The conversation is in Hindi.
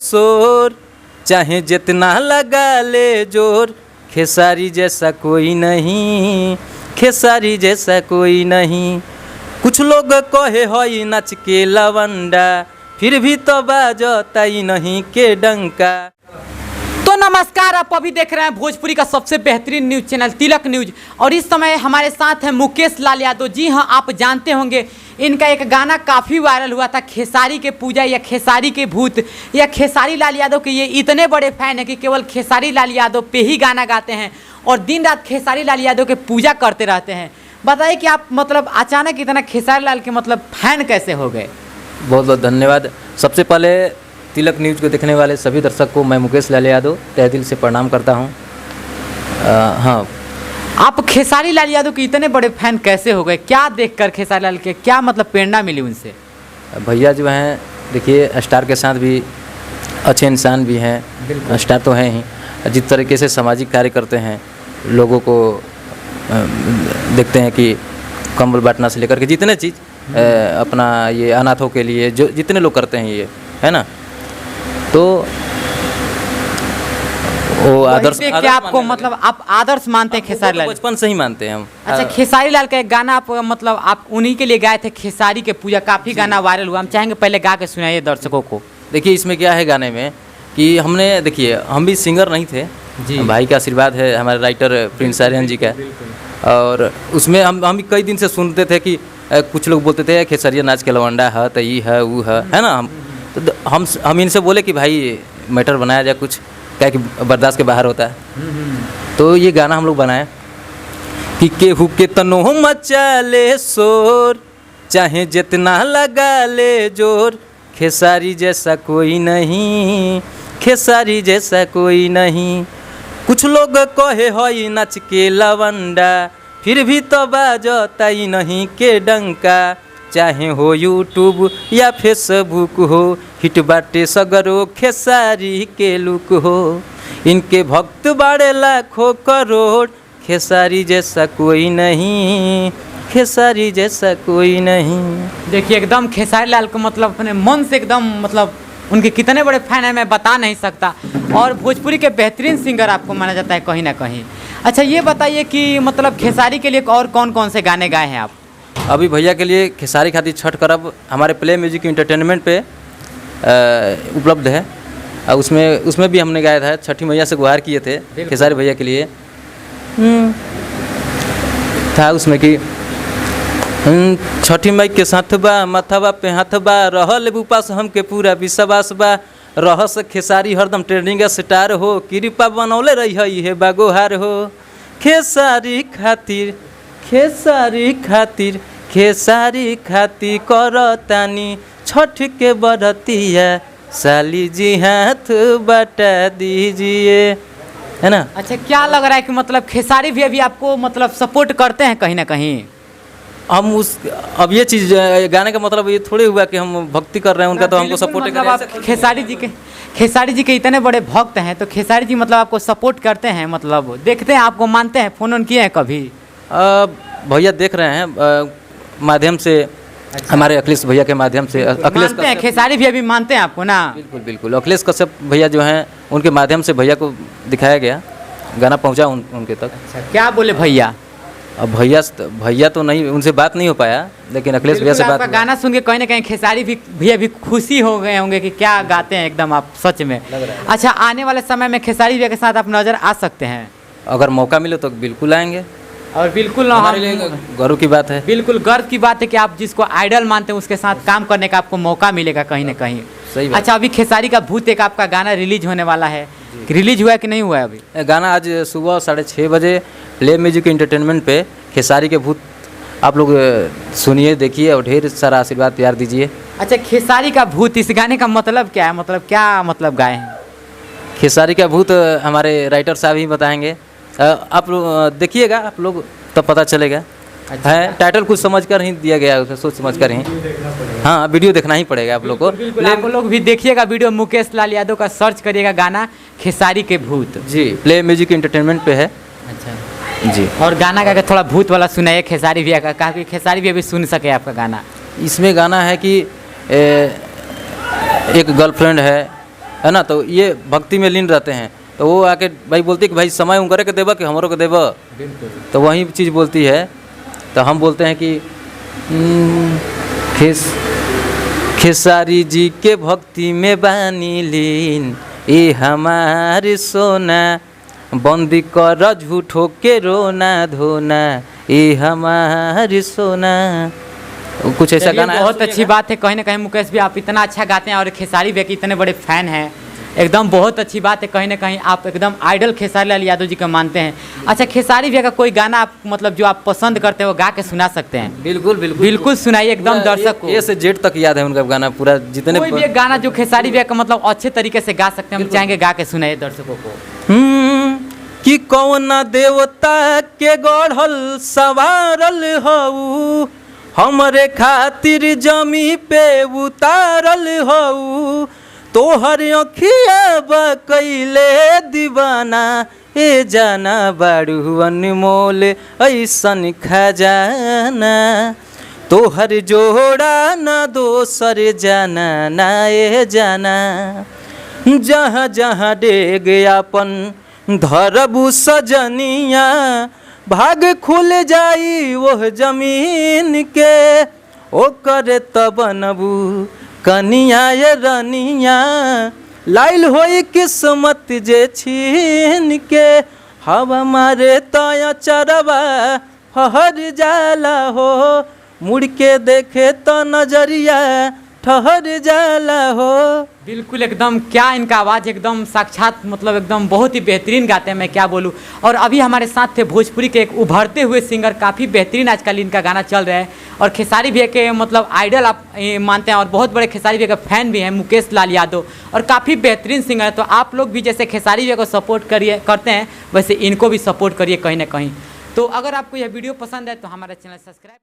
शोर, चाहे जितना लगा ले जोर, खेसारी जैसा कोई नहीं, खेसारी जैसा कोई नहीं। कुछ लोग कहे हई नाच के लवंडा, फिर भी तो बाजता ही नहीं के डंका। तो नमस्कार, आप अभी देख रहे हैं भोजपुरी का सबसे बेहतरीन न्यूज़ चैनल तिलक न्यूज, और इस समय हमारे साथ हैं मुकेश लाल यादव। जी हाँ, आप जानते होंगे इनका एक गाना काफ़ी वायरल हुआ था, खेसारी के पूजा या खेसारी के भूत, या खेसारी लाल यादव के ये इतने बड़े फैन हैं कि केवल खेसारी लाल यादव पे ही गाना गाते हैं और दिन रात खेसारी लाल यादव के पूजा करते रहते हैं। बताइए कि आप मतलब अचानक इतना खेसारी लाल के मतलब फैन कैसे हो गए? बहुत बहुत धन्यवाद। सबसे पहले तिलक न्यूज़ को देखने वाले सभी दर्शक को मैं मुकेश लाल यादव तहे दिल से प्रणाम करता हूँ। हाँ, आप खेसारी लाल यादव के इतने बड़े फैन कैसे हो गए? क्या देखकर खेसारी लाल के क्या मतलब प्रेरणा मिली उनसे? भैया जो हैं, देखिए स्टार के साथ भी अच्छे इंसान भी हैं, स्टार तो हैं ही। जिस तरीके से सामाजिक कार्य करते हैं, लोगों को देखते हैं कि कंबल बांटना से लेकर के जितने चीज़ अपना ये अनाथों के लिए जो जितने लोग करते हैं, ये है ना, तो वो आदर्श क्या आपको मतलब आप आदर्श मानते हैं खेसारी लाल? बचपन से ही मानते हैं हम। अच्छा, खेसारी लाल का एक गाना आप मतलब आप उन्हीं के लिए गाए थे, खेसारी के पूजा, काफ़ी गाना वायरल हुआ। हम चाहेंगे पहले गा के सुनाइए दर्शकों को। देखिए इसमें क्या है गाने में कि हमने, देखिए हम भी सिंगर नहीं थे जी, भाई का आशीर्वाद है, हमारे राइटर प्रिंस आर्यन जी का। और उसमें हम कई दिन से सुनते थे कि कुछ लोग बोलते थे खेसरिया नाच के लवंडा है, तो ये है वो है ना। हम इनसे बोले कि भाई मैटर बनाया जाए कुछ, क्या कि बर्दाश्त के बाहर होता है। तो ये गाना हम लोग बनाए कि केहू के तनो मचा ले शोर, चाहे जितना लगा ले जोर, खेसारी जैसा कोई नहीं, खेसारी जैसा कोई नहीं। कुछ लोग कहे हई नाच के लवंडा, फिर भी तो बाजता ही नहीं के डंका। चाहे हो यूट्यूब या फेसबुक हो, हिट बाटे सगरो खेसारी के लुक हो। इनके भक्त बाड़े लाखों करोड़, खेसारी जैसा कोई नहीं, खेसारी जैसा कोई नहीं। देखिए एकदम खेसारी लाल को मतलब अपने मन से एकदम मतलब उनके कितने बड़े फैन हैं मैं बता नहीं सकता, और भोजपुरी के बेहतरीन सिंगर आपको माना जाता है कहीं ना कहीं। अच्छा, ये बताइए कि मतलब खेसारी के लिए और कौन कौन से गाने गाए हैं आप? अभी भैया के लिए खेसारी खातिर छठ करब हमारे प्ले म्यूजिक इंटरटेनमेंट पे उपलब्ध है, और उसमें भी हमने गाया था, छठी मैया से गुहार किए थे खेसारी भैया के लिए। था उसमें कि छठी मई के साथ बा, मथवा पे हाथ बा, रहल उपास हमके पूरा विश्वास बा, रहस खेसारी हरदम ट्रेंडिंग स्टार हो, कृपा बनौले रही है बागोहार हो। खेसारी खातिर, खेसारी खातिर, खेसारी खातिर करतानी छठ के बरतिया, साली जी हाथ बटा दीजिए, है ना। अच्छा, क्या लग रहा है कि मतलब खेसारी भी अभी आपको मतलब सपोर्ट करते हैं कहीं ना कहीं? हम अब ये चीज़ गाने का मतलब ये थोड़े हुआ कि हम भक्ति कर रहे हैं उनका, तो हमको सपोर्ट मतलब आप खेसारी जी के इतने बड़े भक्त हैं, तो खेसारी जी मतलब आपको सपोर्ट करते हैं, मतलब देखते हैं आपको, मानते हैं, फोन किए हैं कभी? भैया देख रहे हैं माध्यम से। अच्छा। हमारे अखिलेश भैया के माध्यम से, अखिलेश मानते हैं, खेसारी भी अभी मानते हैं आपको ना? बिल्कुल बिल्कुल, अखिलेश कश्यप भैया जो हैं उनके माध्यम से भैया को दिखाया गया, गाना पहुंचा उनके तक। अच्छा, क्या बोले भैया? अब भैया तो नहीं, उनसे बात नहीं हो पाया, लेकिन अखिलेश भैया से बात। गाना सुन के कहीं ना कहीं खेसारी भी भैया भी खुशी हो गए होंगे कि क्या गाते हैं एकदम आप, सच में। अच्छा, आने वाले समय में खेसारी भैया के साथ आप नजर आ सकते हैं? अगर मौका मिले तो बिल्कुल आएंगे, और बिल्कुल हमारे लिए गर्व की बात है। बिल्कुल गर्व की बात है कि आप जिसको आइडल मानते हैं उसके साथ काम करने का आपको मौका मिलेगा कहीं ना कहीं। सही बात। अच्छा, अभी खेसारी का भूत एक आपका गाना रिलीज होने वाला है, रिलीज हुआ है कि नहीं हुआ है अभी? गाना आज सुबह 6:30 बजे प्ले म्यूजिक इंटरटेनमेंट पे खेसारी के भूत आप लोग सुनिए, देखिए और ढेर सारा आशीर्वाद प्यार दीजिए। अच्छा, खेसारी का भूत, इस गाने का मतलब क्या है, मतलब क्या मतलब गाए हैं? खेसारी का भूत हमारे राइटर साहब ही बताएंगे, आप लोग देखिएगा, आप लोग तब पता चलेगा। अच्छा, है टाइटल कुछ समझ कर ही दिया गया है, उसे सोच समझ कर ही। हाँ, वीडियो देखना ही पड़ेगा आप लोग को। आप लोग भी देखिएगा वीडियो, मुकेश लाल यादव का सर्च करिएगा गाना खेसारी के भूत जी, प्ले म्यूजिक इंटरटेनमेंट पे है। अच्छा जी, और गाना का थोड़ा भूत वाला सुनाइए खेसारी भैया का, कहा कि खेसारी भैया भी सुन सके आपका गाना। इसमें गाना है कि एक गर्लफ्रेंड है, है ना, तो ये भक्ति में लीन रहते हैं। तो वो आके भाई बोलती है कि भाई समय उनकरे के देबा कि हमरों के देबा, तो वही चीज़ बोलती है। तो हम बोलते हैं कि खेसारी जी के भक्ति में बानी लीन, ये हमारे सोना, बंदी कर झूठो के रोना धोना, ये हमारे सोना। कुछ ऐसा गाना है। बहुत अच्छी बात है, कहीं ना कहीं मुकेश भी आप इतना अच्छा गाते हैं और खेसारी भैया के इतने बड़े फैन हैं, एकदम बहुत अच्छी बात है। कहीं ना कहीं आप एकदम आइडल खेसारी लाल यादव जी को मानते हैं। अच्छा, खेसारी भैया का कोई गाना आप मतलब जो आप पसंद करते हैं वो गा के सुना सकते हैं? बिल्कुल बिल्कुल बिल्कुल सुनाइए एकदम दर्शक को। ए से जेड तक याद है उनका गाना पूरा, जितने कोई भी एक गाना जो खेसारी भैया का मतलब अच्छे तरीके से गा सकते हैं, हम चाहेंगे गा के सुनाइए दर्शकों को। कि कौना देवता के गढ़ल सवारल हऊ, हमरे खातिर जमी पे उतारल हऊ, तोहर अखिया बकैले दीवाना, ए जाना बाड़ू अनमोल ऐसन खजाना, तोहर जोड़ा न दोसर जाना ना, ए जाना जहाँ जहाँ डेग अपन धरबू सजनिया, भाग खुल जाई वह जमीन के, ओकर तबनबू कनिया ये रनिया, लाइल होई किस्मत जे छीन के, हवा मारे तया चरवा हर जाला हो, मुड़ के देखे तो नजरिया ठहर जाला हो। बिल्कुल एकदम, क्या इनका आवाज़ एकदम साक्षात मतलब एकदम बहुत ही बेहतरीन गाते हैं, मैं क्या बोलूँ। और अभी हमारे साथ थे भोजपुरी के एक उभरते हुए सिंगर, काफ़ी बेहतरीन आजकल इनका गाना चल रहा है और खेसारी भैया के मतलब आइडल आप मानते हैं और बहुत बड़े खेसारी भैया का फैन भी हैं मुकेश लाल यादव, और काफ़ी बेहतरीन सिंगर है। तो आप लोग भी जैसे खेसारी भैया को सपोर्ट करते हैं वैसे इनको भी सपोर्ट करिए कहीं ना कहीं। तो अगर आपको यह वीडियो पसंद है तो हमारा चैनल सब्सक्राइब